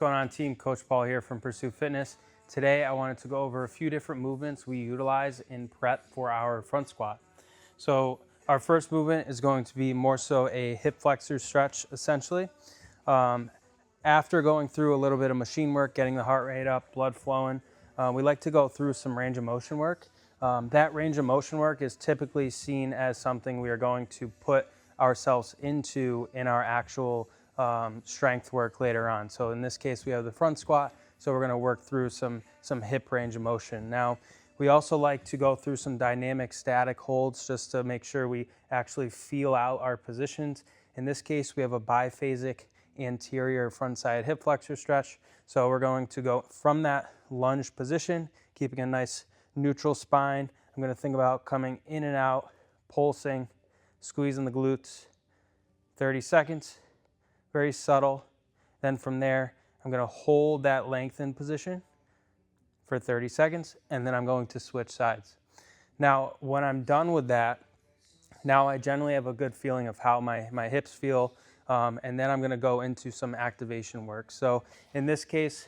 What's going on, team? Coach Paul here from Pursue Fitness. Today I wanted to go over a few different movements we utilize in prep for our front squat. So our first movement is going to be more so a hip flexor stretch essentially. After going through a little bit of machine work, getting the heart rate up, blood flowing, we like to go through some range of motion work. That range of motion work is typically seen as something we are going to put ourselves into in our actual strength work later on. So in this case, we have the front squat, so we're going to work through some hip range of motion. Now, we also like to go through some dynamic static holds just to make sure we actually feel out our positions. In this case, we have a biphasic anterior front side hip flexor stretch. So we're going to go from that lunge position, keeping a nice neutral spine. I'm going to think about coming in and out, pulsing, squeezing the glutes, 30 seconds. Very subtle. Then from there, I'm going to hold that lengthened position for 30 seconds, and then I'm going to switch sides. Now, when I'm done with that, now I generally have a good feeling of how my hips feel, and then I'm going to go into some activation work. So in this case,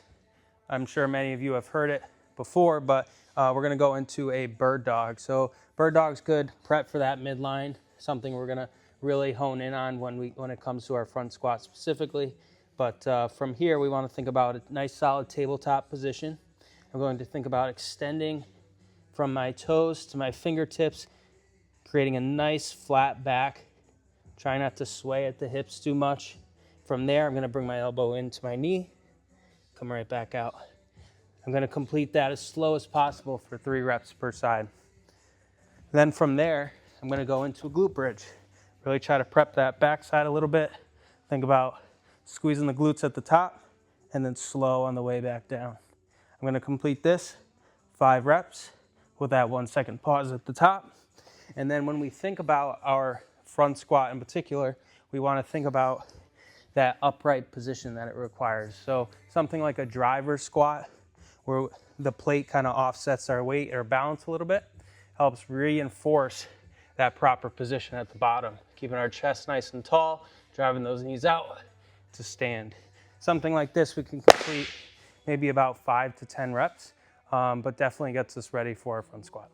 I'm sure many of you have heard it before, but we're going to go into a bird dog. So bird dog's good, prep for that midline, something we're going to really hone in on when it comes to our front squat specifically. But from here, we want to think about a nice solid tabletop position. I'm going to think about extending from my toes to my fingertips, creating a nice flat back. Try not to sway at the hips too much. From there, I'm going to bring my elbow into my knee, come right back out. I'm going to complete that as slow as possible for 3 reps per side. Then from there, I'm going to go into a glute bridge. Really try to prep that backside a little bit. Think about squeezing the glutes at the top and then slow on the way back down. I'm going to complete this 5 reps with that 1 second pause at the top. And then when we think about our front squat in particular, we want to think about that upright position that it requires. So something like a driver squat where the plate kind of offsets our weight or balance a little bit helps reinforce that proper position at the bottom, keeping our chest nice and tall, driving those knees out to stand. Something like this we can complete maybe about 5 to 10 reps, but definitely gets us ready for our front squat.